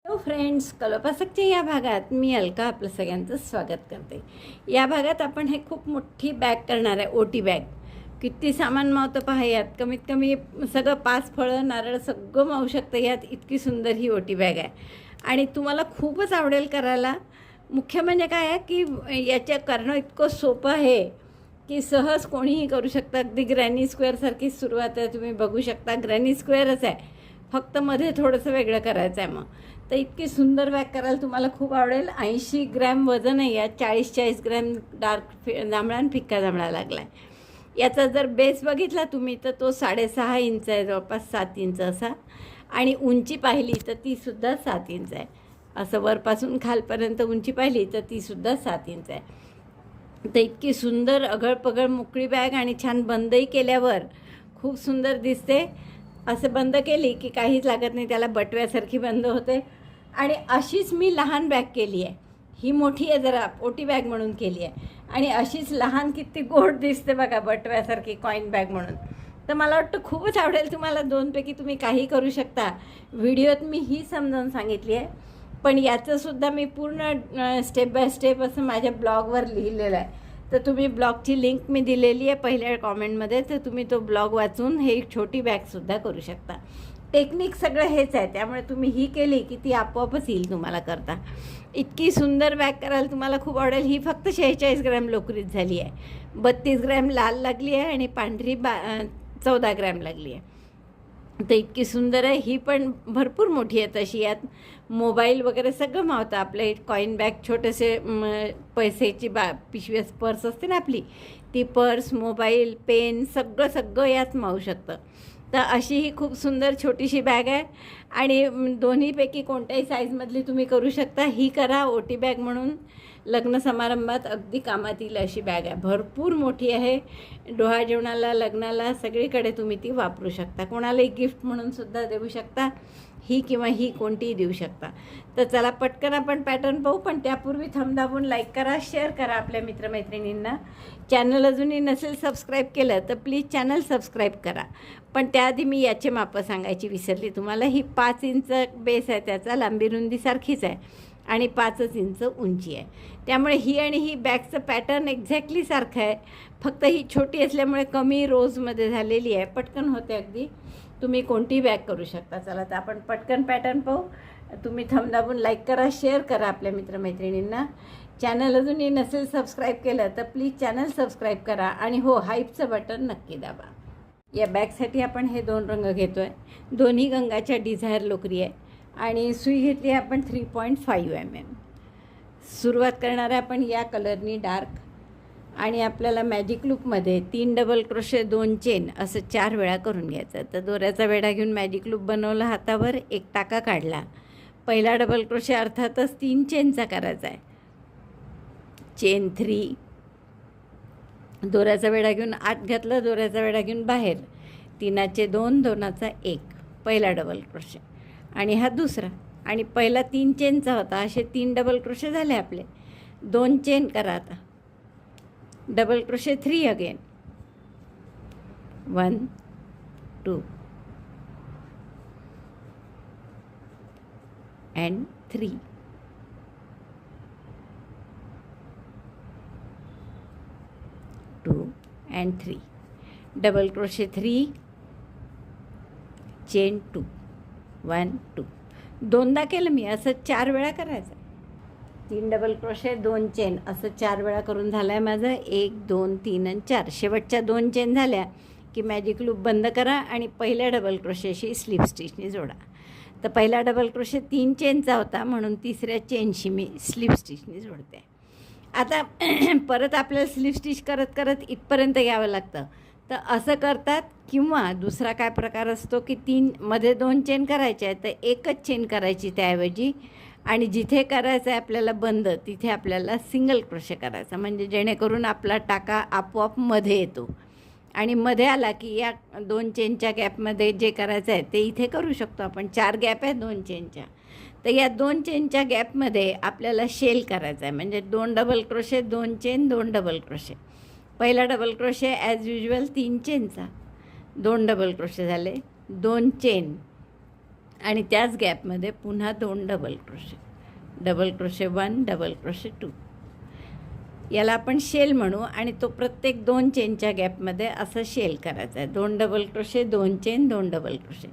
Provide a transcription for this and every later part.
Hello friends, कलोपासकच्या या भागात मी अलका आपलं सगळ्यांचं स्वागत करते. या भागात आपण हे खूप मोठी बॅग करणार आहे, ओटी बॅग. किती सामान मावतं पहा यात. कमीत कमी सगळं 5 फळं नारळ सगळं मावू शकतं यात. इतकी सुंदर ही ओटी बॅग आहे आणि तुम्हाला खूपच आवडेल करायला. मुख्य म्हणजे काय आहे की याच्या करणं इतकं सोपं आहे की सहज कोणीही करू शकतं. अगदी ग्रॅनी स्क्वेअरसारखी सुरुवात आहे. तुम्ही बघू शकता ग्रॅनी स्क्वेअरच आहे, फक्त मध्ये थोडंसं वेगळं करायचं आहे. मग तर इतकी सुंदर बॅग करायला तुम्हाला खूप आवडेल. 80 ग्रॅम वजन आहे यात. 40 ग्रॅम डार्क जांभळा आणि फिक्का जांभळा लागला आहे. याचा जर बेस बघितला तुम्ही तर तो 6.5 इंच आहे, जवळपास 7 इंच असा. आणि उंची पाहिली तर तीसुद्धा 7 इंच आहे. असं वरपासून खालपर्यंत उंची पाहिली तर तीसुद्धा 7 इंच आहे. तर इतकी सुंदर अगळपगळ मोकळी बॅग आणि छान बंदही केल्यावर खूप सुंदर दिसते. असं बंद केली की काहीच लागत नाही, त्याला बटव्यासारखी बंद होते. आणि अशीच मी लहान बॅग केली आहे. ही मोठी आहे जरा, ओटी बॅग म्हणून केली आहे. आणि अशीच लहान किती गोड दिसते बघा, बटव्यासारखी कॉईन बॅग म्हणून. तर मला वाटतं खूपच आवडेल तुम्हाला. दोनपैकी तुम्ही काही करू शकता. व्हिडिओत मी ही समजावून सांगितली आहे, पण याचंसुद्धा मी पूर्ण स्टेप बाय स्टेप असं माझ्या ब्लॉगवर लिहिलेलं आहे. तर तुम्ही ब्लॉगची लिंक मी दिलेली आहे पहिल्या कॉमेंटमध्ये, तर तुम्ही तो ब्लॉग वाचून हे छोटी बॅगसुद्धा करू शकता. टेक्निक सगळं हेच आहे, त्यामुळे तुम्ही ही केली की ती आपोआपच येईल तुम्हाला करता. इतकी सुंदर बॅग करायला तुम्हाला खूप आवडेल. ही फक्त 46 ग्रॅम लोकरीत झाली आहे. 32 ग्रॅम लाल लागली आहे आणि पांढरी 14 ग्रॅम लागली आहे. तर इतकी सुंदर आहे. ही पण भरपूर मोठी आहे तशी. यात मोबाईल वगैरे सगळं मावतं. आपले कॉईन बॅग, छोटेसे पैसेची पिशवी पर्स असते ना आपली, ती पर्स, मोबाईल, पेन सगळं यात मावू शकतं. तर अशी ही खूप सुंदर छोटीशी बॅग आहे आणि दोन्हीपैकी कोणत्याही साईजमधली तुम्ही करू शकता. ही करा ओटी बॅग म्हणून. लग्न समारंभात अगदी कामात येईल अशी बॅग आहे. भरपूर मोठी आहे. डोहाळ जेवणाला, लग्नाला सगळीकडे तुम्ही ती वापरू शकता. कोणालाही गिफ्ट म्हणून सुद्धा देऊ शकता. ही किंवा ही कोणतीही देऊ शकता. तर चला पटकन आपण पॅटर्न पाहू, पण त्यापूर्वी थंब दाबून लाईक करा, शेअर करा आपल्या मित्रमैत्रिणींना. चॅनल अजूनही नसेल सबस्क्राईब केलं तर प्लीज चॅनल सबस्क्राईब करा. पण त्याआधी मी याचे मापं सांगायची विसरली तुम्हाला. ही 5 इंच बेस आहे त्याचा, लांबी रुंदी सारखीच आहे आणि 5 इंच उंची आहे. त्यामुळे ही आणि ही बॅगचं पॅटर्न एक्झॅक्टली सारखं आहे, फक्त ही छोटी असल्यामुळे कमी रोजमध्ये झालेली आहे. पटकन होते अगदी. तुम्ही कोणतीही बॅग करू शकता. चला तर आपण पटकन पॅटर्न पाहू. तुम्ही थंब दाबून लाईक करा, शेअर करा आपल्या मित्रमैत्रिणींना. चॅनल अजूनही नसेल सबस्क्राईब केलं तर प्लीज चॅनल सबस्क्राईब करा आणि हो, हाईपचं बटन नक्की दाबा. या बॅगसाठी आपण हे 2 रंग घेतो आहे. दोन्ही गंगाच्या डिझायर लोकरी आहे आणि सुई घेतली आहे आपण 3.5 mm. सुरुवात करणार आहे आपण या कलरनी डार्क. आणि आपल्याला मॅजिक लूपमध्ये 3 डबल क्रोशे 2 चेन असं 4 वेळा करून घ्यायचं. तर दोऱ्याचा वेढा घेऊन मॅजिक लूप बनवला, हातावर 1 टाका काढला. पहिला डबल क्रोशे अर्थातच 3 चेनचा करायचा आहे. चेन 3, दोऱ्याचा वेढा घेऊन आत घातलं, दोऱ्याचा वेढा घेऊन बाहेर. 3चे 2, 2चा 1, पहिला डबल क्रोशे आणि हा दुसरा. आणि पहिला 3 चेनचा होता. असे 3 डबल क्रोशे झाले आपले. 2 चेन करा आता. Double crochet 3 again, 1 2 and 3. 2 and 3. Double crochet 3, chain 2, 1 2. दोनदा केलं मी. असं 4 वेळा करायचं. 3 डबल क्रोशे 2 चेन असं 4 वेळा करून झालं आहे माझं. 1 2 3 आणि 4. शेवटच्या 2 चेन झाल्या की मॅजिक लूप बंद करा आणि पहिल्या डबल क्रोशेशी स्लिप स्टिचने जोडा. तर पहिला डबल क्रोशे 3 चेनचा होता म्हणून तिसऱ्या चेनशी मी स्लिप स्टिचने जोडते. आता परत आपल्याला स्लिप स्टिच करत करत इथपर्यंत यावं लागतं. तर असं करतात. किंवा दुसरा काय प्रकार असतो की 3 मध्ये 2 चेन करायचे आहे तर 1च चेन करायची त्याऐवजी. आणि जिथे करायचं आहे आपल्याला बंद, तिथे आपल्याला सिंगल क्रोशे करायचा, म्हणजे जेणेकरून आपला टाका आपोआप मध्ये येतो. आणि मध्ये आला की या 2 चेनच्या गॅपमध्ये जे करायचं आहे ते इथे करू शकतो आपण. 4 गॅप आहे 2 चेनच्या. तर या 2 चेनच्या गॅपमध्ये आपल्याला शेल करायचा आहे, म्हणजे 2 double crochet 2 chain 2 double crochet. पहिला डबल क्रोशे ॲज युजल 3 चेनचा, 2 डबल क्रोशे झाले, 2 चेन आणि त्याच गॅपमध्ये पुन्हा 2 double crochet, double crochet 1, double crochet 2. याला आपण शेल म्हणू आणि तो प्रत्येक 2 चेनच्या गॅपमध्ये असं शेल करायचं आहे. 2 double crochet, 2 chain, 2 double crochet.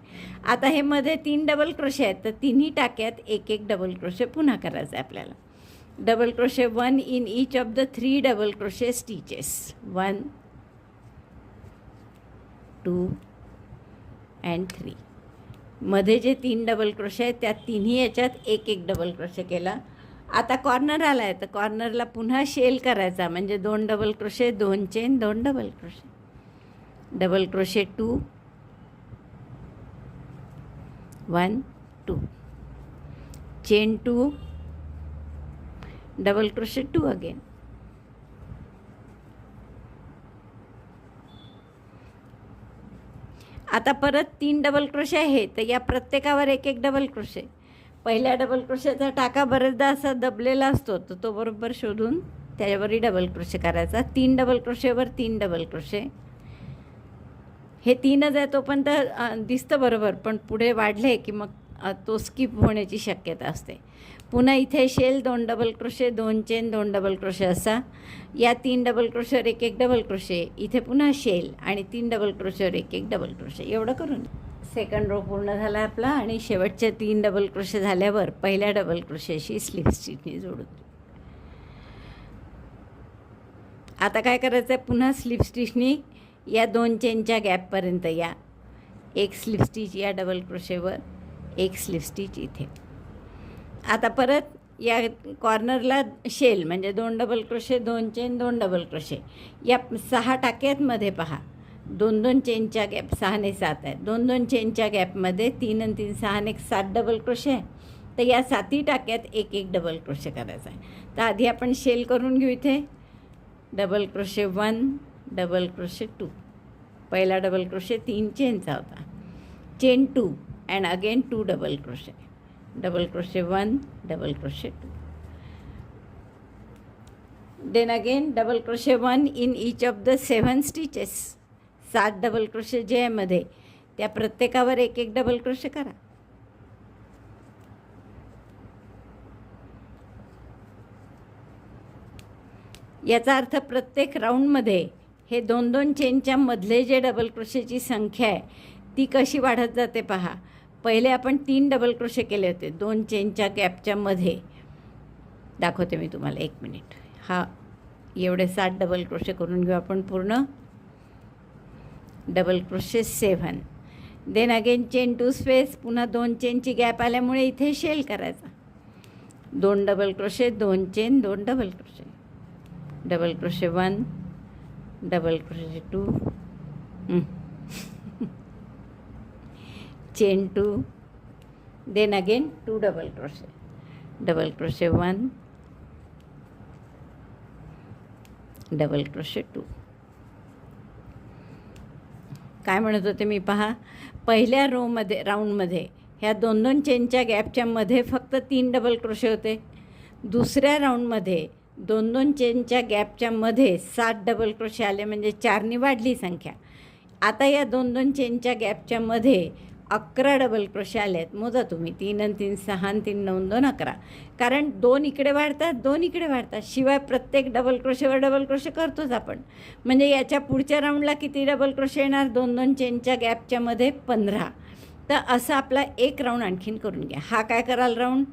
आता हे मध्ये 3 डबल क्रोशे आहेत, तर तिन्ही टाक्यात एक एक डबल क्रोशे पुन्हा करायचं आहे आपल्याला. Double crochet 1 in each of the 3 double crochet stitches. 1, 2 and 3. मध्ये जे 3 डबल क्रोशे आहेत त्या तिन्ही याच्यात एक एक डबल क्रोशे केला. आता कॉर्नर आला आहे, तर कॉर्नरला पुन्हा शेल करायचा, म्हणजे 2 double crochet, 2 chain, 2 double crochet. Double crochet 2, 1, 2, chain 2, double crochet 2 again. आता परत 3 डबल क्रोशे आहे, तर या प्रत्येकावर एक एक डबल क्रोशे. पहिल्या डबल क्रोशेचा टाका बरेचदा असा दबलेला असतो, तर तो बरोबर शोधून त्याच्यावरही डबल क्रोशे करायचा. 3 डबल क्रोशेवर 3 डबल क्रोशे. हे 3च आहे तोपर्यंत दिसतं बरोबर, पण पुढे वाढले की मग तो स्किप होण्याची शक्यता असते. पुन्हा इथे shell 2 double crochet, 2 chain, 2 double crochet असा. या 3 डबल क्रोशेवर एक एक डबल क्रोशे. इथे पुन्हा शेल आणि 3 डबल क्रोशेवर एक एक डबल क्रोशे. एवढं करून सेकंड रो पूर्ण झाला आपला. आणि शेवटचे 3 डबल क्रोशे झाल्यावर पहिल्या डबल क्रोशेशी स्लिप स्टिचने जोडून. आता काय करायचं आहे, पुन्हा स्लिप स्टिचनी या 2 चेनच्या गॅपपर्यंत या. एक स्लिप स्टिच या डबल क्रोशेवर, एक स्लिप स्टिच इथे. आता परत या कॉर्नरला शेल, म्हणजे 2 double crochet, 2 chain, 2 double crochet. या 6 टाक्यात मध्ये पहा 2-2 चेनच्या गॅप, 6 ने 7 आहे. 2-2 चेनच्या गॅपमध्ये 3 आणि 3, 6 ने 7 डबल क्रोशे आहे. तर या 7ही टाक्यात एक एक डबल क्रोशे करायचा आहे. तर आधी आपण शेल करून घेऊ. इथे डबल क्रोशे 1, डबल क्रोशे 2. पहिला डबल क्रोशे 3 चेनचा होता. Chain 2 and again 2 double crochet. Double crochet 1, double crochet 2. Then again double crochet 1 in each of the 7 stitches. 7 double crochet जे आहे मध्ये, त्या प्रत्येकावर एक एक डबल क्रोशे करा. याचा अर्थ प्रत्येक राऊंडमध्ये हे 2-2 चेनच्या मधले जे डबल क्रोशेची संख्या आहे ती कशी वाढत जाते पहा. पहिले आपण 3 डबल क्रोशे केले होते 2 चेनच्या गॅपच्या मध्ये. दाखवते मी तुम्हाला, 1 मिनिट. हा एवढे 7 डबल क्रोशे करून घेऊ आपण पूर्ण. Double crochet 7. Then again chain 2 space. पुन्हा 2 चेनची गॅप आल्यामुळे इथे शेल करायचा. 2 double crochet, 2 chain, 2 double crochet. Double crochet 1, double crochet 2, chain 2. Then again 2 double crochet. Double crochet 1, double crochet 2. काय म्हणत होते मी पहा, पहिल्या रोमध्ये राऊंडमध्ये ह्या 2-2 चेनच्या गॅपच्या मध्ये फक्त 3 डबल क्रोशे होते. दुसऱ्या राऊंडमध्ये 2-2 चेनच्या गॅपच्या मध्ये 7 डबल क्रोशे आले, म्हणजे 4नी वाढली संख्या. आता या 2-2 चेनच्या गॅपच्या मध्ये 11 डबल क्रोशे आले आहेत. मोजा तुम्ही. 3 आणि 3, 6 आणि 3, 9, 2, 11. कारण 2 इकडे वाढतात, 2 इकडे वाढतात. शिवाय प्रत्येक डबल क्रोशेवर डबल क्रोशे करतोच आपण. म्हणजे याच्या पुढच्या राऊंडला किती डबल क्रोशे येणार, 2-2 चेनच्या गॅपच्या मध्ये 15. तर असं आपला एक राऊंड आणखीन करून घ्या. हा काय कराल राऊंड,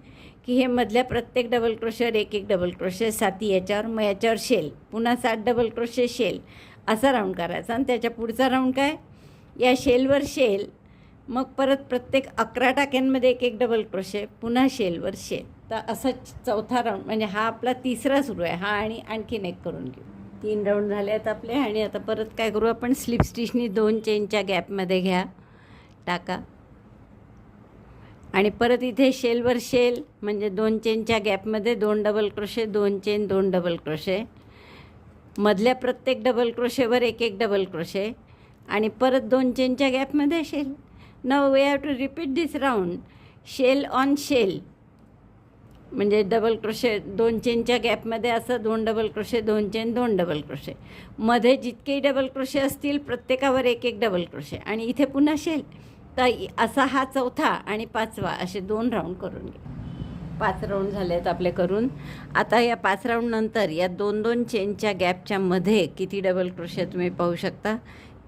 की हे मधल्या प्रत्येक डबल क्रोशेवर एक एक डबल क्रोशे, 7 याच्यावर, मग याच्यावर शेल, पुन्हा 7 डबल क्रोशे, शेल, असा राऊंड करायचा. आणि त्याच्या पुढचा राऊंड काय, या शेलवर शेल, मग परत प्रत्येक 11 टाक्यांमध्ये एक एक डबल क्रोशे, पुन्हा शेलवर शेल. तर असा चौथा राऊंड, म्हणजे हा आपला तिसरा सुरू आहे. हा आणि आणखीन एक करून घेऊ. 3 राऊंड झाले आहेत आपले. आणि आता परत काय करू आपण, स्लिप स्टिचनी 2 चेनच्या गॅपमध्ये घ्या, टाका. आणि परत इथे शेलवर शेल, म्हणजे 2 चेनच्या गॅपमध्ये 2 double crochet, 2 chain, 2 double crochet. मधल्या प्रत्येक डबल क्रोशेवर एक एक डबल क्रोशे. आणि परत 2 चेनच्या गॅपमध्ये shell. Now we have to repeat this round. Shell on shell, म्हणजे डबल क्रोशे 2 चेनच्या गॅपमध्ये असं 2 double crochet, 2 chain, 2 double crochet. मध्ये जितकेही डबल क्रोशे असतील प्रत्येकावर एक एक डबल क्रोशे. आणि इथे पुन्हा शेल. तर असा हा चौथा आणि पाचवा असे 2 राऊंड करून घे. 5 राऊंड झाले आहेत आपले करून. आता या 5 राऊंड नंतर या 2-2 चेनच्या गॅपच्या मध्ये किती डबल क्रोशे तुम्ही पाहू शकता.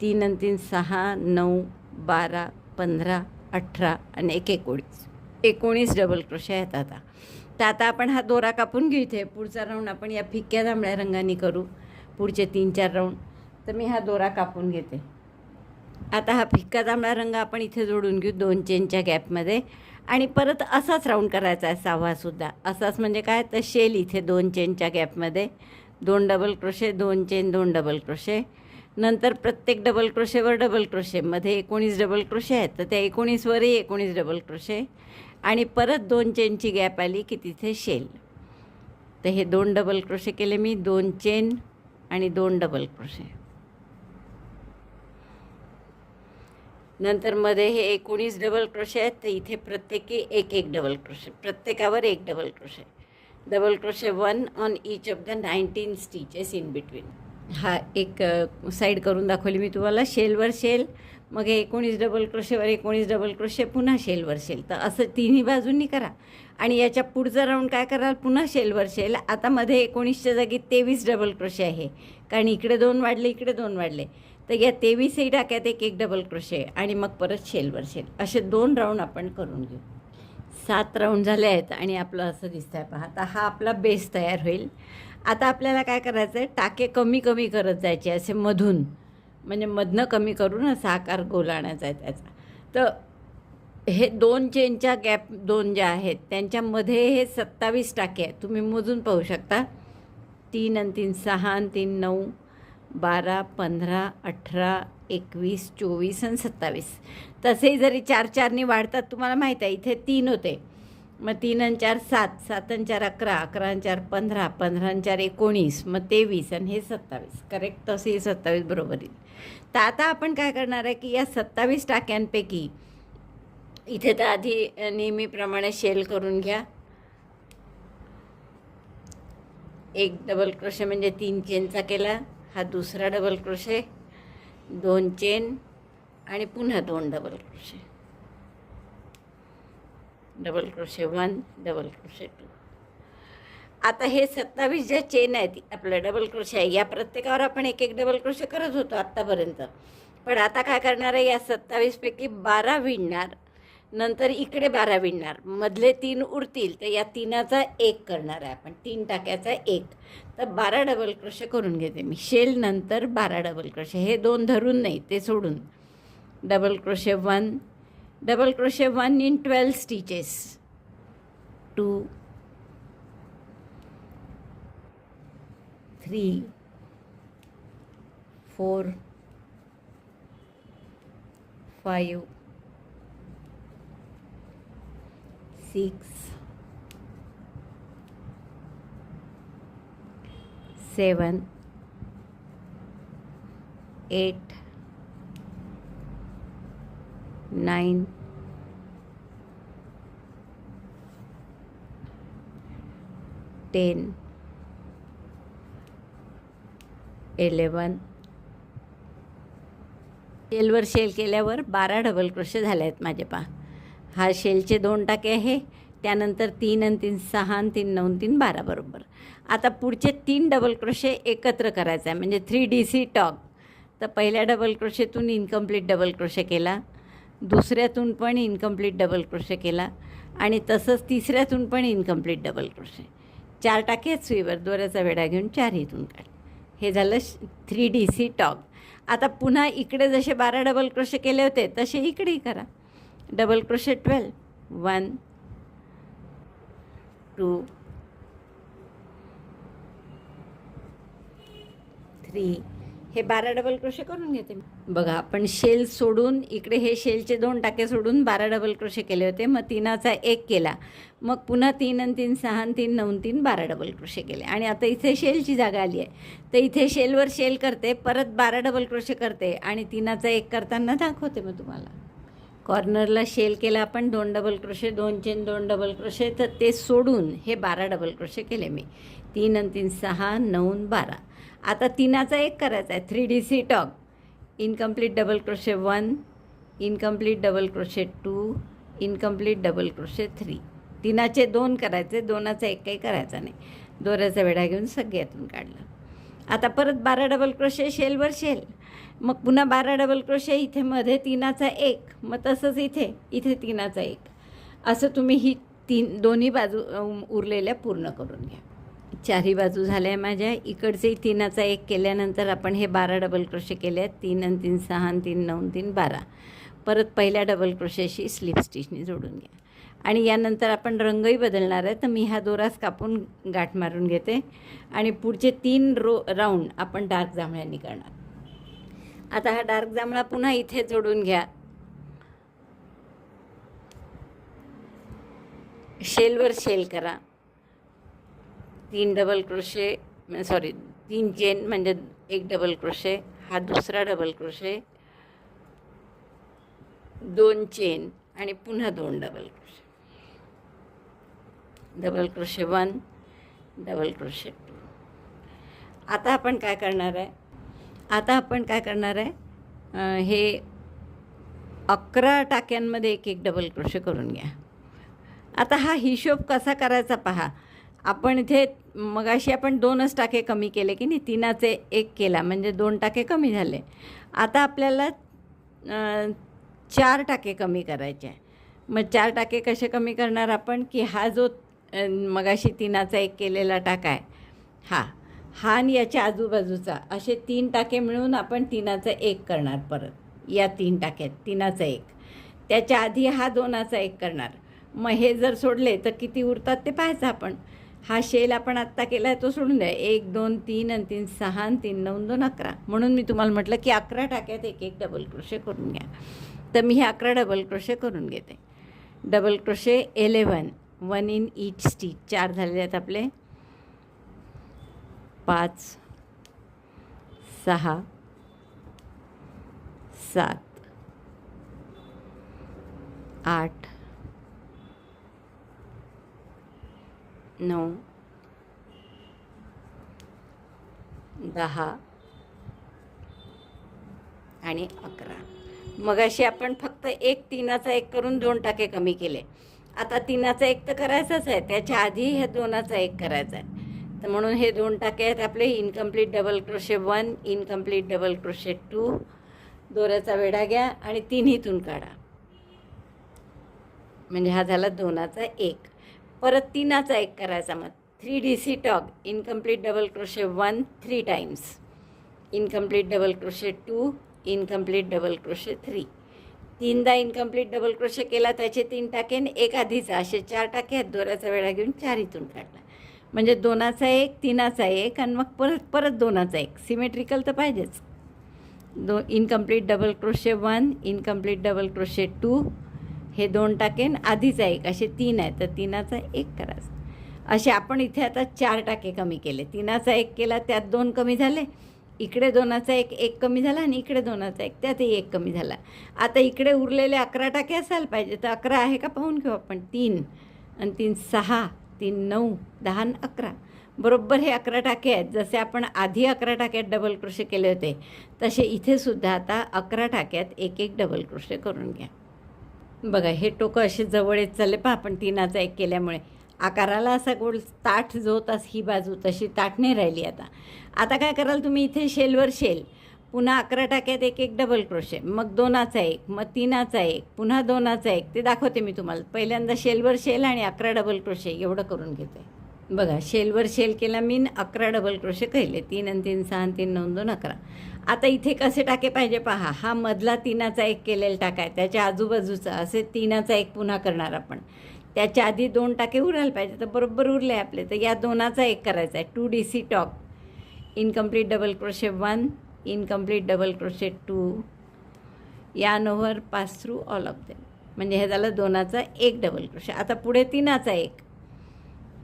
3 आणि 3 6, 9, 12, 15, 18 आणि 1 19. 19 डबल क्रोशे आहेत आता. तर आता आपण हा दोरा कापून घेऊ. इथे पुढचा राऊंड आपण या फिक्या जांभळ्या रंगाने करू पुढचे 3-4 राऊंड. तर मी हा दोरा कापून घेते. आता हा फिक्का जांभळा रंग आपण इथे जोडून घेऊ 2 चेनच्या गॅपमध्ये आणि परत असाच राऊंड करायचा आहे 6वासुद्धा. असाच म्हणजे काय तर शेल इथे 2 चेनच्या गॅपमध्ये 2 double crochet, 2 chain, 2 double crochet. नंतर प्रत्येक डबल क्रोशेवर डबल क्रोशे. मध्ये 19 डबल क्रोशे आहेत तर त्या 19वरही 19 डबल क्रोशे आणि परत 2 चेनची गॅप आली की तिथे शेल. तर हे 2 डबल क्रोशे केले मी, 2 चेन आणि 2 डबल क्रोशे. नंतर मध्ये हे 19 डबल क्रोशे आहेत तर इथे प्रत्येकी 1-1 डबल क्रोशे, प्रत्येकावर 1 double crochet. Double crochet 1 on each of the 19 stitches in between. हा एक साईड करून दाखवली मी तुम्हाला. शेलवर शेल, मग हे 19 डबल क्रोशेवर 19 डबल क्रोशे, पुन्हा शेलवर शेल. तर असं तिन्ही बाजूंनी करा. आणि याच्या पुढचा राऊंड काय कराल, पुन्हा शेलवर शेल. आता मध्ये 19च्या जागी 23 डबल क्रोशे आहे कारण इकडे 2 वाढले, इकडे 2 वाढले. तर या 23ही टाक्यात 1-1 डबल क्रोशे आणि मग परत शेलवर शेल. असे 2 राऊंड आपण करून घेऊ. 7 राऊंड झाले आहेत आणि आपलं असं दिसतं आहे पहा. आता हा आपला बेस तयार होईल. आता आपल्याला काय करायचं आहे, टाके कमी कमी करत जायचे असे मधून, म्हणजे मधनं कमी करून असा आकार गोल आणायचा आहे त्याचा. तर हे 2 चेनच्या गॅप 2 ज्या आहेत त्यांच्यामध्ये हे 27 टाके आहेत. तुम्ही मोजून पाहू शकता. 3 आणि 3 6 आणि 3 9, 12, 15, 18, 21, 24 आणि 27. तसेही जरी 4-4नी वाढतात तुम्हाला माहीत आहे. इथे 3 होते, मग 3 आणि 4 7, 7 आणि 4 11, 11 आणि 4 15, 15 आणि 4 19, मग 23 आणि हे 27. करेक्ट, तसेही 27 बरोबर येईल. तर आता आपण काय करणार आहे की या 27 टाक्यांपैकी इथे तर आधी नेहमीप्रमाणे शेल करून घ्या. 1 डबल क्रोशे म्हणजे 3 चेनचा केला. हा दुसरा डबल क्रोशे, 2 चेन आणि पुन्हा 2 double crochet. Double crochet 1, double crochet 2. आता हे 27 ज्या चेन आहेत आपल्या डबल क्रोशे आहे, या प्रत्येकावर आपण 1-1 डबल क्रोशे करत होतो आत्तापर्यंत. पण आता काय करणार आहे, या 27पैकी 12 विणणार, नंतर इकडे 12 विणणार, मधले 3 उरतील तर या 3चा 1 करणार आहे आपण, 3 टाक्याचा 1. तर 12 डबल क्रोशे करून घेते मी. शेल नंतर 12 डबल क्रोशे, हे 2 धरून नाही ते सोडून. Double crochet 1, double crochet 1 in 12 stitches, 2, 3, 4, 5, 6, 7, 8, 9, 10, 11. शेलवर shell केल्यावर 12 डबल क्रोशे झाले आहेत माझे पहा. हा शेलचे 2 टाके आहे, त्यानंतर 3 आणि 3 6 आणि 3 9 3 12 बरोबर. आता पुढचे 3 डबल क्रोशे एकत्र करायचं आहे म्हणजे 3DC टॉग. तर पहिल्या डबल क्रोशेतून इनकम्प्लीट डबल क्रोशे केला, दुसऱ्यातून पण इनकम्प्लीट डबल क्रोशे केला आणि तसंच तिसऱ्यातून पण इनकम्प्लीट डबल क्रोशे. 4 टाके आहेत सुईवर, दोऱ्याचा वेढा घेऊन 4 इथून काढ. हे झालं 3DC टॉग. आता पुन्हा इकडे जसे 12 डबल क्रोशे केले होते तसे इकडेही करा. Double crochet 12, 1, 2, 3. हे 12 डबल क्रोशे करून घेते मी. बघा आपण शेल सोडून इकडे हे शेलचे 2 टाके सोडून 12 डबल क्रोशे केले होते, मग 3चा 1 केला, मग पुन्हा 3 आणि 3 6 आणि 3 9 3 12 डबल क्रोशे केले आणि आता इथे शेलची जागा आली आहे. तर इथे शेलवर शेल करते, परत 12 डबल क्रोशे करते आणि 3चा 1 करताना दाखवते मग तुम्हाला. कॉर्नरला शेल केला आपण 2 double crochet, 2 chain 2 double crochet, तर ते सोडून हे 12 डबल क्रोशे केले मी. 3 आणि 3 6, 9 12. आता 3चा 1 करायचा आहे 3DC tog. Incomplete double crochet 1, incomplete double crochet 2, incomplete double crochet 3. तीनाचे 2 करायचे, 2चा एक काही करायचा नाही. दोऱ्याचा वेढा घेऊन सगळ्यातून काढलं. आता परत 12 डबल क्रोशे शेलवर शेल, मग पुन्हा 12 डबल क्रोशे, इथे मध्ये 3चा 1, मग तसंच इथे 3चा 1. असं तुम्ही ही दोन्ही बाजू उरलेल्या पूर्ण करून घ्या. चारही बाजू झाल्या माझ्या. इकडचेही 3चा 1 केल्यानंतर आपण हे 12 डबल क्रोशे केले आहेत. 3 आणि 3 6 आणि 3 9 3 12. परत पहिल्या डबल क्रोशेशी स्लिप स्टिचने जोडून घ्या. आणि यानंतर आपण रंगही बदलणार आहे, तर मी हा दोराच कापून गाठ मारून घेते आणि पुढचे 3 राऊंड आपण डार्क जांभळ्यांनी करणार. आता हा डार्क जांभळा पुन्हा इथे जोडून घ्या. शेलवर शेल करा. 3 डबल क्रोशे 3 चेन म्हणजे 1 डबल क्रोशे, हा दुसरा डबल क्रोशे, 2 चेन आणि पुन्हा 2 double crochet. Double crochet 1, double crochet 2. आता आपण काय करणार आहे, हे 11 टाक्यांमध्ये 1 डबल क्रोशे करून घ्या. आता हा हिशोब कसा करायचा पहा. आपण इथे मगाशी आपण 2च टाके कमी केले की नाही, 3चे 1 केला म्हणजे 2 टाके कमी झाले. आता आपल्याला 4 टाके कमी करायचे आहे. मग 4 टाके कसे कमी करणार आपण, की हा जो मगाशी 3चा 1 केलेला टाका आहे, हा आणि याच्या आजूबाजूचा असे 3 टाके मिळून आपण 3चा 1 करणार. परत या 3 टाक्यात 3चा 1, त्याच्या आधी हा 2चा 1 करणार. मग हे जर सोडले तर किती उरतात ते पाहायचं आपण. हा शेल आपण आत्ता केला आहे तो सोडून द्या. 1 2 3 आणि 3 6 आणि 3 9 2 11. म्हणून मी तुम्हाला म्हटलं की 11 टाक्यात 1 डबल क्रोशे करून घ्या. तर मी हे 11 डबल क्रोशे करून घेते. Double crochet 11, 1 in each stitch. 4 झालेले आहेत आपले. 5 6 7 8 9 10 आणि 11. मगाशी आपण फक्त 3चा 1 करून 2 टाके कमी केले. आता 3चा 1 तर करायचाच आहे, त्याच्या आधी हे 2चा 1 करायचा आहे. तर म्हणून हे 2 टाके आहेत आपले. Incomplete double crochet 1, incomplete double crochet 2. दोऱ्याचा वेढा घ्या आणि 3हीतून काढा, म्हणजे हा झाला 2चा 1. परत 3चा 1 करायचा. मग 3 DC tog, incomplete double crochet 1 3 times, incomplete double crochet 2, incomplete double crochet 3. 3दा इनकम्प्लीट डबल क्रोशे केला, त्याचे 3 टाके आणि 1 आधीचा, असे 4 टाके आहेत. दोऱ्याचा वेढा घेऊन 4 इथून काढला, म्हणजे 2चा 1, 3चा 1 आणि मग परत 2चा 1. सिमेट्रिकल तर पाहिजेच. Incomplete double crochet 1, incomplete double crochet 2, हे 2 टाके आधीचा 1, असे 3 आहेत. तर 3चा 1 करायचा. असे आपण इथे आता 4 टाके कमी केले. 3चा 1 केला, त्यात 2 कमी झाले. इकडे 2चा 1 कमी झाला आणि इकडे 2चा 1, त्यातही 1 कमी झाला. आता इकडे उरलेले 11 टाके असायला पाहिजे. तर 11 आहे का पाहून घेऊ आपण. 3 आणि 3 6, 3 9 10 आणि 11. बरोबर हे 11 टाके आहेत. जसे आपण आधी 11 टाक्यात डबल क्रोशे केले होते, तसे इथे सुद्धा आता 11 टाक्यात 1 डबल क्रोशे करून घ्या. बघा हे टोकं असे जवळ येत चालले पहा. आपण 3चा 1 केल्यामुळे आकाराला असा गोल ताठ जो तास ही बाजू तशी ताठ नाही राहिली. आता काय कराल तुम्ही, इथे शेलवर शेल, पुन्हा 11 टाक्यात 1 डबल क्रोशे, मग 2चा 1, मग 3चा 1, पुन्हा 2चा 1. ते दाखवते मी तुम्हाला. पहिल्यांदा शेलवर शेल आणि 11 डबल क्रोशे एवढं करून घेते. बघा शेलवर शेल केला मी, 11 डबल क्रोशे केले. 3 आणि 3 6 आणि 3 9 2 11. आता इथे कसे टाके पाहिजे पहा. हा मधला 3चा 1 केलेला टाका आहे, त्याच्या आजूबाजूचा असे 3चा 1 पुन्हा करणार आपण. त्याच्या आधी 2 टाके उरायला पाहिजे. तर बरोबर उरले आपले. तर या 2चा 1 करायचा आहे. 2 DC tog, incomplete double crochet 1, incomplete double crochet 2, yarn over pass through all of them, म्हणजे हे झालं 2चा 1 डबल क्रोशे. आता पुढे 3चा 1,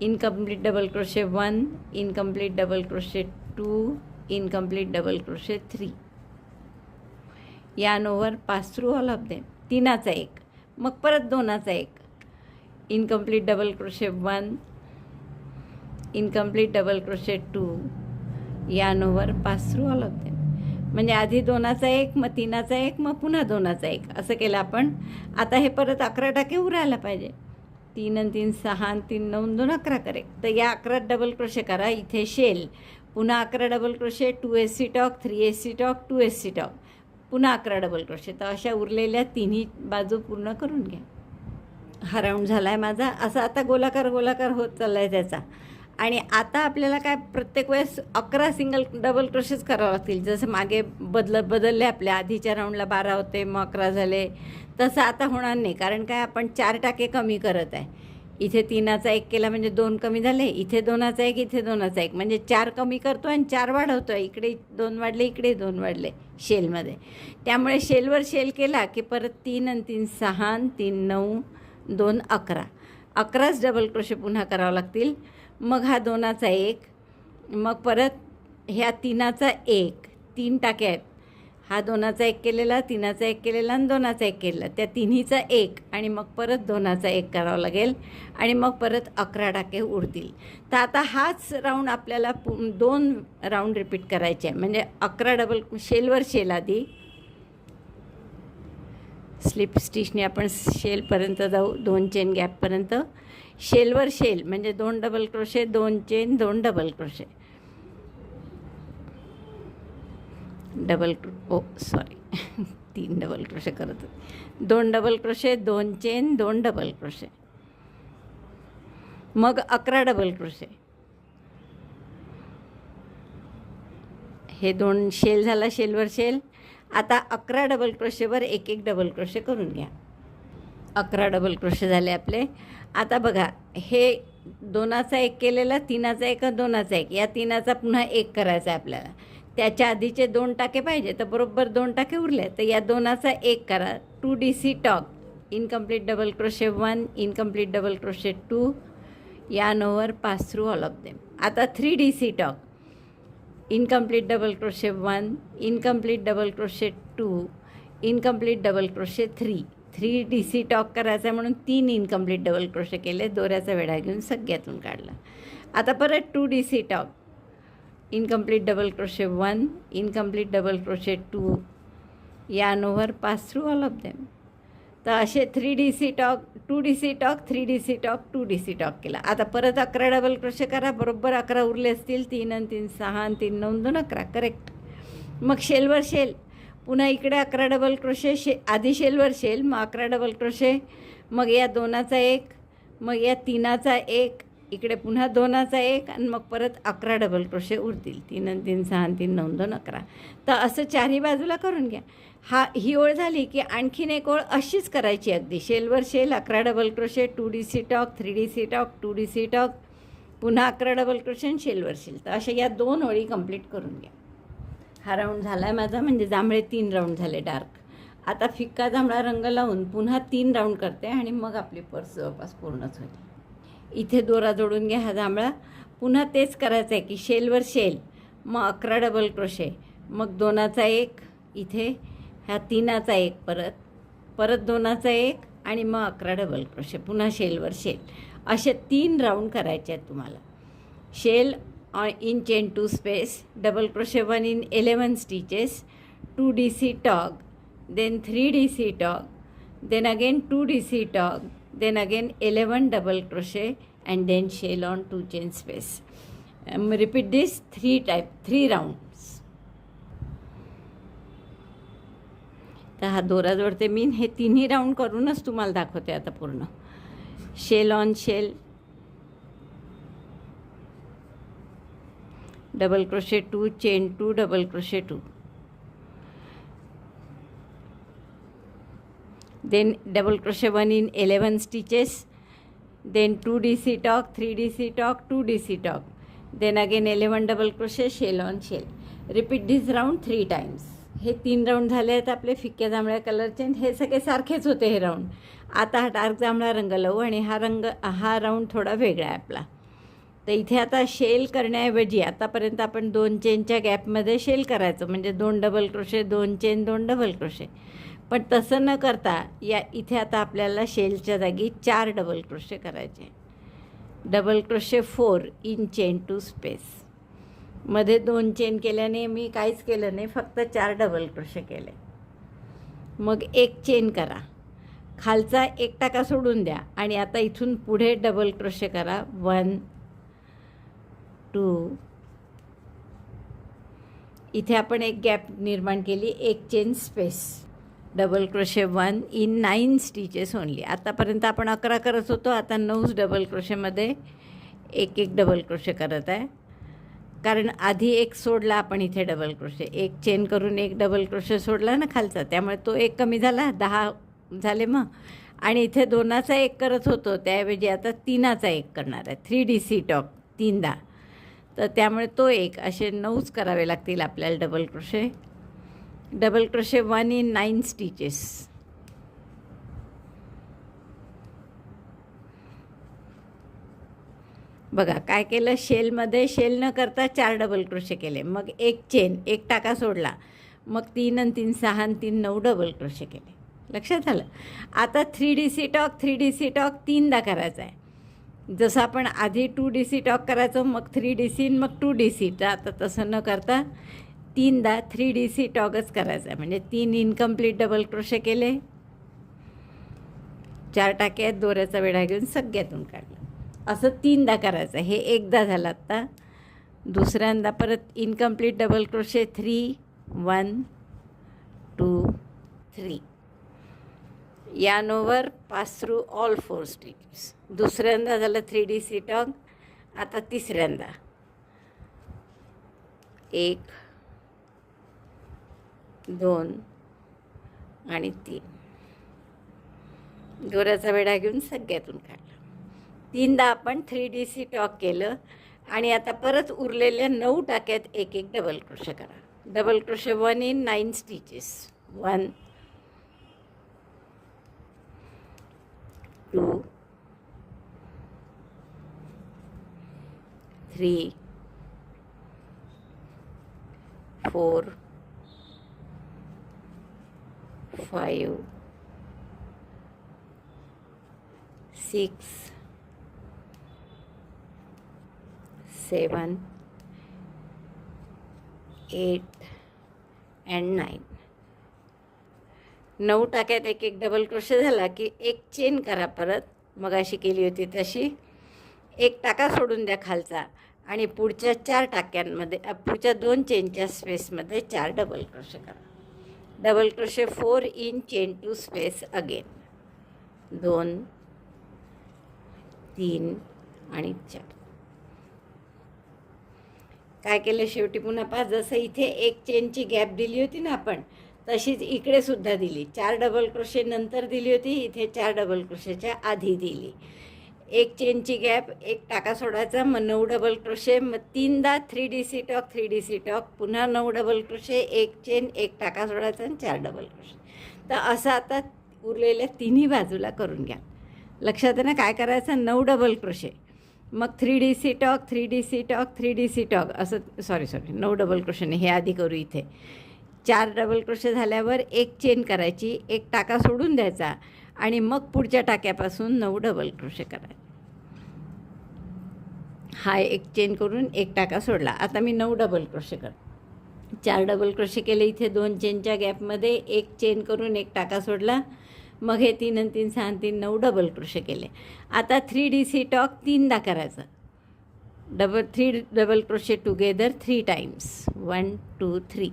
incomplete double crochet 1, incomplete double crochet 2, incomplete double crochet 3, yarn over pass through all of them. 3चा 1, मग परत 2चा 1, incomplete double crochet 1, incomplete double crochet 2, yarn over pass through all of them. म्हणजे आधी 2चा 1, मग 3चा 1, मग पुन्हा 2चा 1 असं केलं आपण. आता हे परत 11 टाके उरायला पाहिजे. 3 आणि 3 6 आणि 3 9 2 11 करेक्ट. तर या 11 डबल क्रोशे करा. इथे शेल, पुन्हा 11 double crochet, 2 SC talk, 3 SC talk, 2 SC talk, पुन्हा 11 डबल क्रोशे. तर अशा उरलेल्या तिन्ही बाजू पूर्ण करून घ्या. हा राऊंड झाला आहे माझा. असा आता गोलाकार गोलाकार होत चालला आहे त्याचा. आणि आता आपल्याला काय प्रत्येक वेळेस 11 सिंगल डबल क्रोशेच करावं लागतील. जसं मागे बदलले आपल्या आधीच्या राऊंडला 12 होते, मग 11 झाले. तसं आता होणार नाही, कारण काय आपण 4 टाके कमी करत आहे. इथे 3चा 1 केला म्हणजे 2 कमी झाले, इथे 2चा 1, इथे 2चा 1, म्हणजे 4 कमी करतो आणि 4 वाढवतो आहे. इकडे 2 वाढले, इकडे 2 वाढले शेलमध्ये. त्यामुळे शेलवर शेल केला की परत 3 आणि 3 6 आणि 3 9 2 11, 11च डबल क्रोशे पुन्हा करावं लागतील. मग हा 2चा 1, मग परत ह्या 3चा 1, 3 टाके आहेत. हा 2चा 1 केलेला, 3चा 1 केलेला आणि 2चा 1 केलेला, त्या तिन्हीचा 1 आणि मग परत 2चा 1 करावं लागेल आणि मग परत 11 टाके उरतील. तर आता हाच राऊंड आपल्याला 2 राऊंड रिपीट करायचे आहे. म्हणजे 11 डबल शेलवर शेल, आधी स्लिप स्टिचने आपण शेलपर्यंत जाऊ, 2 चेन गॅपपर्यंत. शेलवर शेल म्हणजे 2 double crochet, 2 chain, 2 double crochet, sorry 3 double crochet करत, 2 double crochet, 2 chain, 2 double crochet, मग 11 डबल क्रोशे. हे 2 शेल झाला, शेलवर शेल. आता 11 डबल क्रोशेवर एक एक डबल क्रोशे करून घ्या. 11 डबल क्रोशे झाले आपले. आता बघा, हे 2चा 1 केलेला, 3चा 1, 2चा 1, या 3चा पुन्हा 1 करायचा आहे आपल्याला. त्याच्या आधीचे 2 टाके पाहिजे, तर बरोबर 2 टाके उरले. तर या 2चा 1 करा. 2 DC tog, incomplete double crochet 1, incomplete double crochet 2, yarn over, pass through all of them. आता 3 DC tog, incomplete double crochet 1, incomplete double crochet 2, incomplete double crochet 3. 3 DC talk करायचा म्हणून 3 इनकम्प्लीट डबल क्रोशे केले, दोऱ्याचा वेढा घेऊन सगळ्यातून काढला. आता परत 2 DC tog, incomplete double crochet 1, incomplete double crochet 2, yarn over, pass through all of them. तर असे 3 DC tog, 2 DC tog, 3 DC tog, 2 DC talk केला. आता परत 11 डबल क्रोशे करा. बरोबर 11 उरले असतील. 3 आणि 3 6 आणि 3 9 2 11 करेक्ट. मग शेलवर शेल, पुन्हा इकडे 11 डबल क्रोशे, आधी शेलवर शेल, मग 11 डबल क्रोशे, मग या 2चा 1, मग या 3चा 1, इकडे पुन्हा 2चा 1 आणि मग परत 11 डबल क्रोशे उरतील. 3 आणि 3 6 आणि 3 9 2 11. तर असं चारही बाजूला करून घ्या. ही ओळ झाली की आणखीन एक ओळ अशीच करायची अगदी. शेलवर shell, 11 double crochet, 2 DC tog, 3 DC tog, 2 DC tog, पुन्हा 11 डबल क्रोशे आणि शेलवर शेल. तर अशा या 2 ओळी कंप्लीट करून घ्या. हा राऊंड झाला आहे माझा, म्हणजे जांभळे 3 राऊंड झाले डार्क. आता फिक्का जांभळा रंग लावून पुन्हा 3 राऊंड करते आणि मग आपली पर्स जवळपास पूर्णच होईल. इथे दोरा जोडून घ्या हा जांभळा. पुन्हा तेच करायचं आहे की शेलवर शेल, मग 11 डबल क्रोशे, मग 2चा 1, इथे ह्या 3चा 1, परत 2चा 1 आणि मग 11 डबल क्रोशे, पुन्हा शेलवर शेल. असे 3 राऊंड करायचे आहेत तुम्हाला. Shell in chain 2 space, double crochet 1 in 11 stitches, 2 DC talk, then 3 DC talk, then again 2 DC talk, then again 11 double crochet and then shell on 2 chain space. Repeat this 3 rounds. तर हा दोरा जोडते मी. हे 3ही round करूनच तुम्हाला दाखवते आता पूर्ण. Shell on shell, double crochet 2, chain 2, double crochet 2, then double crochet 1 in 11 stitches, then 2 DC tog, 3 DC tog, 2 DC talk, then again 11 double crochet, shell on shell. Repeat this round 3 times. हे 3 round झाले आहेत आपले फिक्क्या जांभळ्या कलरचे. हे सगळे सारखेच होते हे राऊंड. आता हा डार्क जांभळा रंग लावू आणि हा राऊंड थोडा वेगळा आहे आपला. तर इथे आता शेल करण्याऐवजी आतापर्यंत आपण 2 चेनच्या गॅपमध्ये शेल करायचं, म्हणजे 2 double crochet, 2 chain, 2 double crochet. पण तसं न करता इथे आता आपल्याला शेलच्या जागी 4 डबल क्रोशे करायचे. Double crochet 4 in chain 2 space, मध्ये 2 चेन केल्याने मी काहीच केलं नाही, फक्त 4 डबल क्रोशे केले. मग 1 चेन करा, खालचा 1 टाका सोडून द्या आणि आता इथून पुढे डबल क्रोशे करा. 1 2. इथे आपण एक गॅप निर्माण केली, 1 chain space, double crochet 1 in 9 stitches only. आतापर्यंत आपण 11 करत होतो, आता 9 डबल क्रोशेमध्ये एक डबल क्रोशे करत आहे, कारण आधी एक सोडला आपण इथे डबल क्रोशे, 1 चेन करून 1 डबल क्रोशे सोडला ना खालचा, त्यामुळे तो 1 कमी झाला, 10 झाले मग. आणि इथे 2चा 1 करत होतो, त्याऐवजी आता 3चा 1 करणार आहे, 3DC टॉक 3दा. तर त्यामुळे तो 1 असे 9च करावे लागतील आपल्याला double crochet. Double crochet 1 in 9 stitches. बघा काय केलं, शेलमध्ये शेल न करता 4 डबल क्रोशे केले, मग 1 चेन, 1 टाका सोडला, मग 3 आणि 3 6 आणि 3 9 डबल क्रोशे केले. लक्षात आलं. आता 3DC टॉक 3DC टॉक 3दा करायचा आहे. जसं आपण आधी 2DC टॉक करायचो, मग 3DC मग 2DC. तर आता तसं न करता 3दा 3DC टॉकच करायचा आहे. म्हणजे 3 इनकम्प्लीट डबल क्रोशे केले, 4 टाक्यात दोऱ्याचा वेढा घेऊन सगळ्यातून काढलं. असं 3दा करायचं. हे एकदा झालं. आता दुसऱ्यांदा परत incomplete double crochet 3 1 2 3. Yarn over, pass through all 4 stitches. दुसऱ्यांदा झालं 3DC टॉक. आता तिसऱ्यांदा 1 2 आणि 3. दोऱ्याचा वेढा घेऊन सगळ्यातून काढला. 3दा आपण 3DC टॉक केलं आणि आता परत उरलेल्या 9 टाक्यात एक डबल क्रोशे करा. Double crochet 1 in 9 stitches. 1 2 3 4 5 6 7 8 and 9. 9 टाक्यात एक डबल क्रोशे झाला की 1 चेन करा परत, मग अशी केली होती तशी. 1 टाका सोडून द्या खालचा आणि पुढच्या 4 टाक्यांमध्ये, पुढच्या 2 चेनच्या स्पेसमध्ये 4 डबल क्रोशे करा. Double crochet 4 in chain 2 space again. 2 3 आणि 4. काय केलं शेवटी पुन्हा पहा, जसं इथे 1 चेनची गॅप दिली होती ना आपण, तशीच इकडे सुद्धा दिली. 4 डबल क्रोशे नंतर दिली होती, इथे 4 डबल क्रोशेच्या आधी दिली. 1 चेनची गॅप, 1 टाका सोडायचा, मग 9 डबल क्रोशे, मग 3दा 3DC टॉक 3DC टॉक, पुन्हा 9 डबल क्रोशे, 1 चेन, 1 टाका सोडायचा आणि 4 डबल क्रोशे. तर असं आता उरलेल्या तिन्ही बाजूला करून घ्या. लक्षात आहे ना काय करायचं. 9 डबल क्रोशे, मग 3DC talk 3DC talk 3DC talk असं, सॉरी 9 डबल क्रोशेने हे आधी करू. इथे 4 डबल क्रोशे झाल्यावर 1 चेन करायची, 1 टाका सोडून द्यायचा आणि मग पुढच्या टाक्यापासून 9 डबल क्रोशे करायचे. हा 1 चेन करून 1 टाका सोडला. आता मी 9 डबल क्रोशे कर, 4 डबल क्रोशे केले. इथे 2 चेनच्या गॅपमध्ये 1 चेन करून 1 टाका सोडला, मग हे 3 आणि 3 6 आणि 3 9 डबल क्रोशे केले. आता 3DC टॉक 3दा करायचा. 3 double crochet together 3 times. 1 2 3.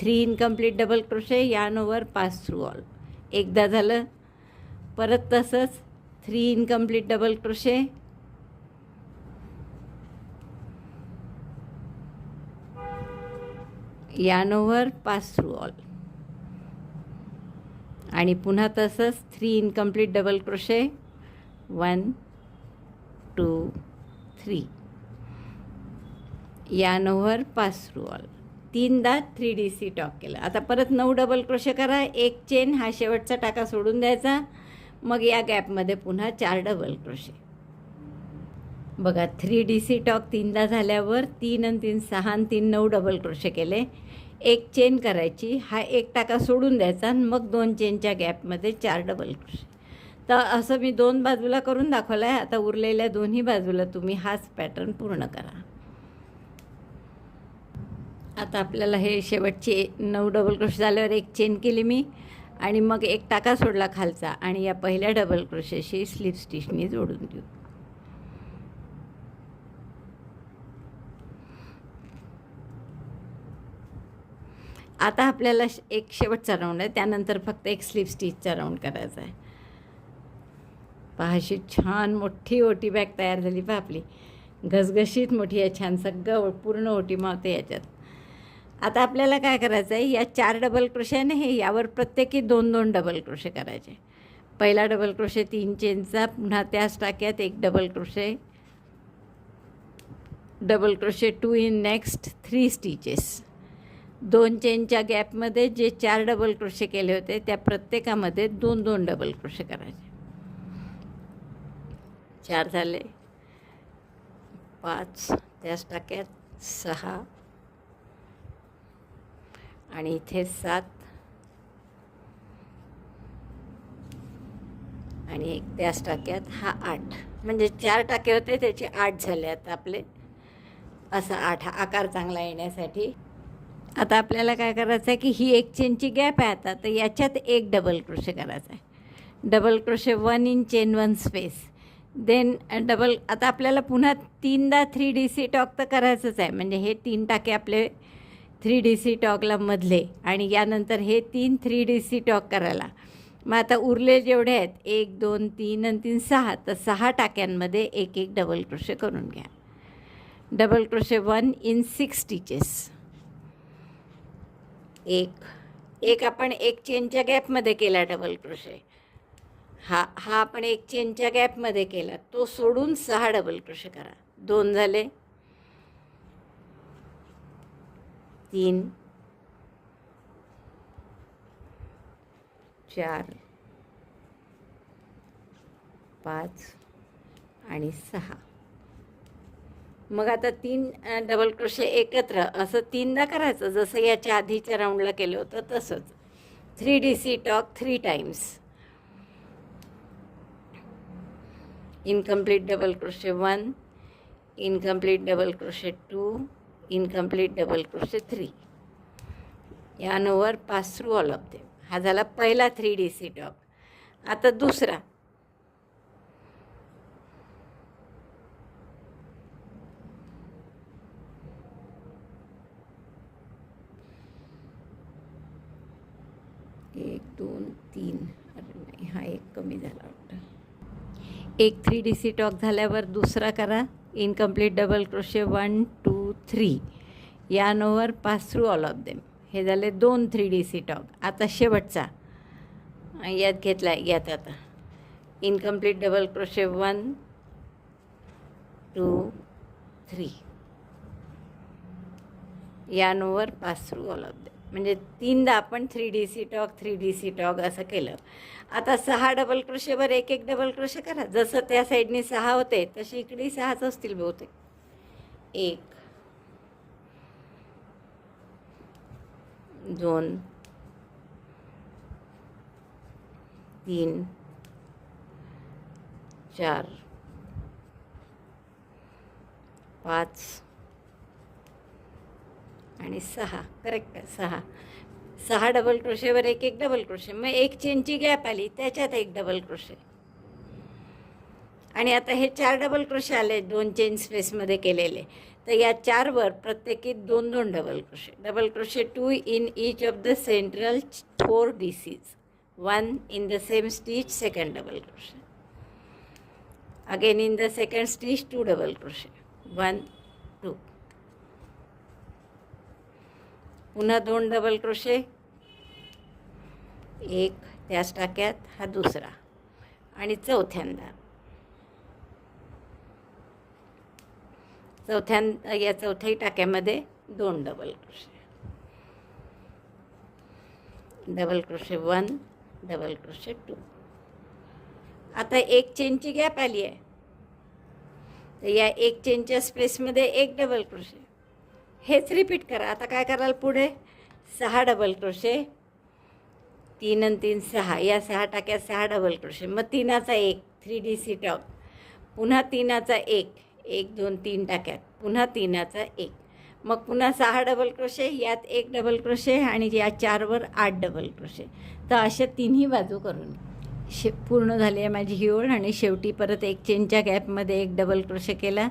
3 incomplete double crochet, yarn over, pass through all. एकदा झालं. परत तसंच 3 incomplete double crochet, yarn over, pass through all. आणि पुन्हा तसंच 3 incomplete double crochet, 1 2 3, yarn over, pass through all. 3दा 3DC टॉक केलं. आता परत 9 डबल क्रोशे करा, 1 चेन, हा शेवटचा टाका सोडून द्यायचा, मग या गॅपमध्ये पुन्हा 4 डबल क्रोशे. बघा 3DC टॉक 3दा झाल्यावर 3 आणि 3 6 आणि 3 9 डबल क्रोशे केले. 1 चेन करायची, हा 1 टाका सोडून द्यायचा आणि मग 2 चेनच्या गॅपमध्ये 4 डबल क्रोशे. तर असं मी 2 बाजूला करून दाखवलं आहे. आता उरलेल्या दोन्ही बाजूला तुम्ही हाच पॅटर्न पूर्ण करा. आता आपल्याला हे शेवटचे 9 डबल क्रोशे झाल्यावर एक चेन केली मी आणि मग एक टाका सोडला खालचा आणि या पहिल्या डबल क्रोशेशी स्लिप स्टिचनी जोडून देऊ. आता आपल्याला एक शेवटचा राऊंड आहे, त्यानंतर फक्त एक स्लिप स्टिचचा राऊंड करायचा आहे. पहा अशी छान मोठी ओटी बॅग तयार झाली. पहा आपली घसघशीत मोठी आहे, छान सगळं पूर्ण ओटी मावते याच्यात. आता आपल्याला काय करायचं आहे, या 4 डबल क्रोशेने हे यावर प्रत्येकी 2-2 डबल क्रोशे करायचे. पहिला डबल क्रोशे 3 चेनचा, पुन्हा त्याच टाक्यात एक double crochet, double crochet 2 in next 3 stitches. 2 चेनच्या गॅपमध्ये जे 4 डबल क्रोशे केले होते त्या प्रत्येकामध्ये 2-2 डबल क्रोशे करायचे. 4 झाले, 5 त्याच टाक्यात 6 आणि इथे 7 आणि एक त्याच टाक्यात हा 8. म्हणजे 4 टाके होते त्याचे 8 झाले आता आपले. असा 8 हा आकार चांगला येण्यासाठी. आता आपल्याला काय करायचं आहे की ही एक चेनची गॅप आहे आता, तर याच्यात एक डबल क्रोशे करायचा आहे. Double crochet 1 in chain 1 space, then double. आता आपल्याला पुन्हा 3दा 3DC टॉक तर करायचंच आहे. म्हणजे हे 3 टाके आपले 3DC टॉकला मधले आणि यानंतर हे 3 3DC टॉक करायला. मग आता उरले जेवढे आहेत 1 2 3 आणि 3 6, तर 6 टाक्यांमध्ये एक एक डबल क्रोशे करून घ्या. Double crochet 1 in 6 stitches. एक आपण एक चेनच्या गॅपमध्ये केला डबल क्रोशे. हा आपण एक चेनच्या गॅपमध्ये केला, तो सोडून 6 डबल क्रोशे करा. 2 झाले, 3 4 5 आणि 6. मग आता 3 डबल क्रोशे एकत्र असं 3दा करायचं, जसं याच्या आधीच्या राऊंडला केलं होतं तसंच. 3DC tog 3 times. Incomplete double crochet 1, incomplete double crochet 2, incomplete double crochet 3. Yarn over pass through all of them. हा झाला पहिला 3DC टॉक. आता दुसरा. एक 2 3, अरे नाही हा एक कमी झाला वाटतं. एक 3DC टॉक झाल्यावर दुसरा करा. Incomplete double crochet 1 2 3. Yarn over pass through all of them. हे झाले 2 3DC टॉक. आता शेवटचा यात घेतला, यात आता incomplete double crochet 1 2 3. Yarn over pass through all of them. म्हणजे 3दा आपण 3DC टॉक असं केलं. आता 6 डबल क्रोशेवर एक एक डबल क्रोशे करा. जसं त्या साईडने 6 होते तसे इकडे 6च असतील बहुतेक. 1 2 3 4 5 आणि 6. करेक्ट आहे. 6 डबल क्रोशेवर एक एक डबल क्रोशे. मग एक चेनची गॅप आली, त्याच्यात एक डबल क्रोशे. आणि आता हे 4 डबल क्रोशे आले 2 चेन स्पेसमध्ये केलेले, तर या 4वर प्रत्येकी 2-2 double crochet. Double crochet 2 in each of the central 4 DCs. 1 in the same stitch, second double crochet. Again in the second stitch 2 double crochet. 1 2. पुन्हा 2 डबल क्रोशे. एक त्याच टाक्यात, हा दुसरा आणि चौथ्यांदा या चौथ्याही टाक्यामध्ये 2 double crochet. Double crochet 1 double crochet 2. आता एक चेनची गॅप आली आहे, तर या एक चेनच्या स्पेसमध्ये एक डबल क्रोशे. हेच रिपीट करा. आता काय कराल पुढे, 6 डबल क्रोशे. 3 आणि 3 6. या 6 टाक्यात 6 डबल क्रोशे. मग 3चा 1 3DC टॉक. पुन्हा 3चा 1 1 2 3 टाक्यात. पुन्हा 3चा 1. मग पुन्हा 6 डबल क्रोशे, यात 1 डबल क्रोशे आणि या 4वर 8 डबल क्रोशे. तर अशा तिन्ही बाजू करून पूर्ण झाली आहे माझी ही ओळ. आणि शेवटी परत एक चेनच्या गॅपमध्ये 1 डबल क्रोशे केला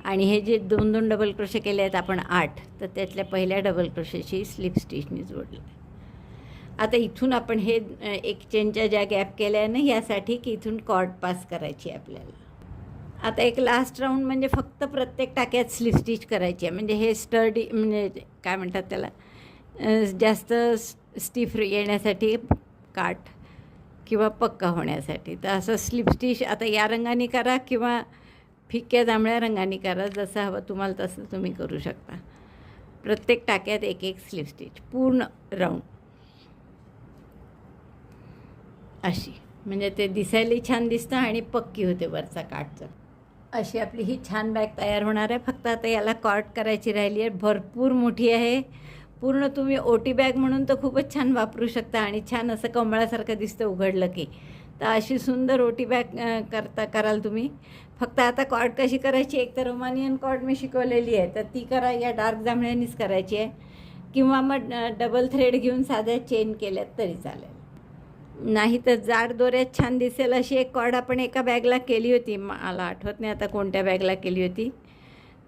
आणि हे जे 2 डबल क्रोशे केले आहेत आपण 8, तर त्यातल्या पहिल्या डबल क्रोशेची स्लिप स्टिचनी जोडली. आता इथून आपण हे एक चेनच्या ज्या गॅप केल्या आहे ना यासाठी की इथून कॉर्ड पास करायची आहे आपल्याला. आता एक लास्ट राऊंड म्हणजे फक्त प्रत्येक टाक्यात स्लिप स्टिच करायची आहे. म्हणजे हे स्टर्डी म्हणजे काय म्हणतात त्याला, जास्त स्टिफ येण्यासाठी काठ किंवा पक्का होण्यासाठी. तर असं स्लिप स्टिच आता या रंगाने करा किंवा फिक्या जांभळ्या रंगाने करा, जसं हवं तुम्हाला तसं तुम्ही करू शकता. प्रत्येक टाक्यात एक एक स्लिप स्टिच पूर्ण राऊंड अशी, म्हणजे ते दिसायलाही छान दिसतं आणि पक्की होते वरचा काठचं. अशी आपली ही छान बॅग तयार होणार आहे. फक्त आता याला कॉर्ड करायची राहिली आहे. भरपूर मोठी आहे, पूर्ण तुम्ही ओटी बॅग म्हणून तर खूपच छान वापरू शकता आणि छान असं कमळासारखं दिसतं उघडलं की. तर अशी सुंदर ओटी बॅग कराल तुम्ही. फक्त आता कॉर्ड कशी करायची, एक तर रोमानियन कॉर्ड मी शिकवलेली आहे तर ती करा, या डार्क जांभळ्यानीच करायची आहे, किंवा मग डबल थ्रेड घेऊन साध्या चेन केल्यात तरी चालेल. नाही तर जाड दोऱ्यात छान दिसेल अशी एक कॉर्ड आपण एका बॅगला केली होती, मला आठवत नाही आता कोणत्या बॅगला केली होती,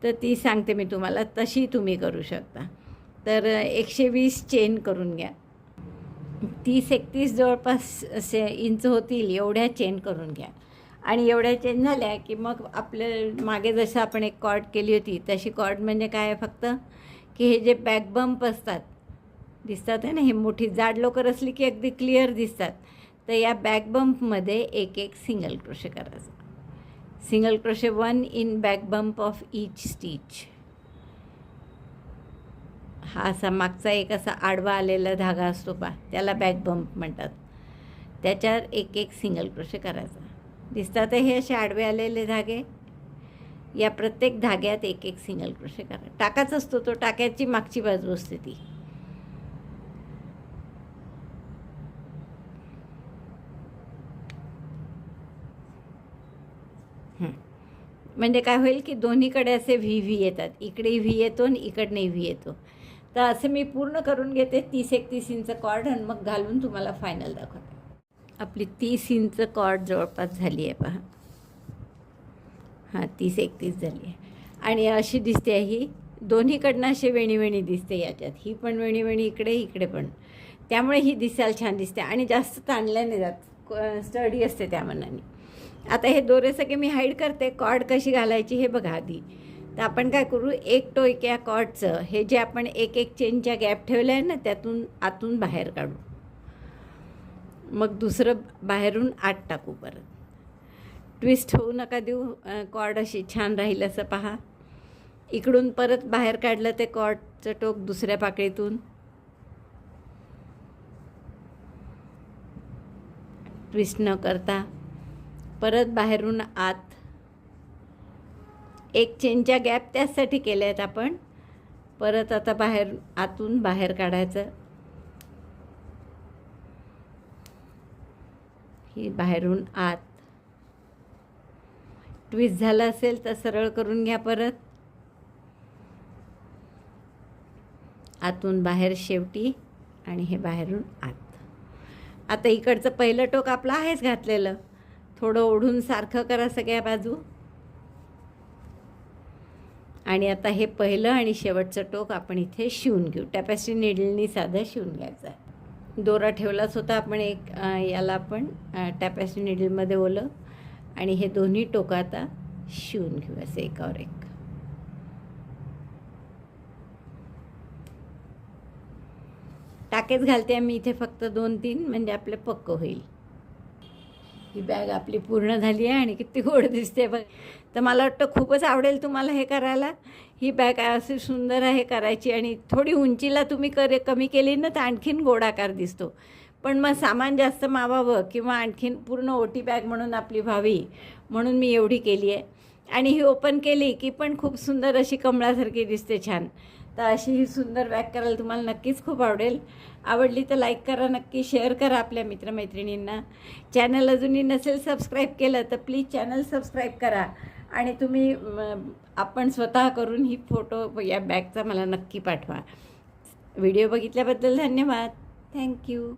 तर ती सांगते मी तुम्हाला, तशी तुम्ही करू शकता. तर 120 चेन करून घ्या. 30-31 जवळपास इंच होतील एवढ्या चेन करून घ्या. आणि एवढ्या चेन झाल्या की मग आपल्या मागे जसं आपण एक कॉर्ड केली होती तशी कॉर्ड म्हणजे काय आहे फक्त की हे जे बॅक बंप असतात दिसतात आहे ना, हे मोठी जाड लोकर असली की अगदी क्लिअर दिसतात. तर या बॅक बंपमध्ये एक एक सिंगल क्रोशे करायचं. Single crochet 1 in back bump of each stitch. हा असा मागचा एक असा आडवा आलेला धागा असतो पा, त्याला बॅक बंप म्हणतात. त्याच्यावर एक एक सिंगल क्रोशे करायचा. दिसतात हे असे आडवे आलेले धागे, या प्रत्येक धाग्यात एक एक सिंगल क्रोशे करा. टाकाच असतो तो, टाक्याची मागची बाजू असते ती. म्हणजे काय होईल की दोन्हीकडे असे व्ही येतात, इकडे व्ही येतो आणि इकडने व्ही येतो. तर असं मी पूर्ण करून घेते 30-31 इंच कॉर्ड आणि मग घालून तुम्हाला फायनल दाखवते. आपली 30 इंच कॉर्ड जवळपास झाली आहे पहा. हां 30-31 झाली आहे आणि अशी दिसते ही. दोन्हीकडनं अशी वेणी दिसते याच्यात, ही पण वेणी इकडे पण, त्यामुळे ही दिसायला छान दिसते आणि जास्त ताणल्याने जात, स्टडी असते त्या मनाने. आता हे दोरे सगळे मी हाईड करते. कॉर्ड कशी घालायची हे बघा आधी. तर आपण काय करू, एक टोक या कॉर्डचं हे जे आपण एक एक चेनच्या गॅप ठेवलं आहे ना त्यातून आतून बाहेर काढू, मग दुसरं बाहेरून आत टाकू. परत ट्विस्ट होऊ नका देऊ, कॉर्ड अशी छान राहील असं पहा. इकडून परत बाहेर काढलं ते कॉर्डचं टोक दुसऱ्या पाकळीतून, ट्विस्ट न करता परत बाहेरून आत. एक चेनच्या गॅप त्यासाठी केल्या आहेत आपण. परत आता आतून बाहेर काढायचं. ही बाहेरून आत. ट्विस्ट झालं असेल तर सरळ करून घ्या. परत आतून बाहेर शेवटी आणि हे बाहेरून आत. आता इकडचं पहिलं टोक आपलं आहेच घातलेलं, थोडं ओढून सारखं करा सगळ्या बाजू. आणि आता हे पहिलं आणि शेवटचं टोक आपण इथे शिवून घेऊ. टॅपेस्ट्री निडलनी साधं शिवून घ्यायचं आहे. दोरा ठेवलाच होता आपण एक, याला आपण टॅपेस्ट्री निडलमध्ये ओलं आणि हे दोन्ही टोकं आता शिवून घेऊ असे एकावर एक. टाकेच घालते मी इथे फक्त 2-3, म्हणजे आपलं पक्कं होईल. ही बॅग आपली पूर्ण झाली आहे आणि किती गोड दिसते बघ. तर मला वाटतं खूपच आवडेल तुम्हाला हे करायला. ही बॅग अशी सुंदर आहे करायची आणि थोडी उंचीला तुम्ही कमी केली ना तर आणखीन गोड आकार दिसतो. पण मग सामान जास्त मावावं किंवा आणखीन पूर्ण ओटी बॅग म्हणून आपली व्हावी म्हणून मी एवढी केली आहे. आणि ही ओपन केली की पण खूप सुंदर अशी कमळासारखी दिसते छान. तर अशी ही सुंदर बॅग करायला तुम्हाला नक्कीच खूप आवडेल. आवडली तर लाईक करा, नक्की शेअर करा आपल्या मित्रमैत्रिणींना. चॅनल अजूनही नसेल सबस्क्राईब केलं तर प्लीज चॅनल सबस्क्राईब करा आणि तुम्ही आपण स्वतः करून ही फोटो या बॅगचा मला नक्की पाठवा. व्हिडिओ बघितल्याबद्दल धन्यवाद. थँक्यू.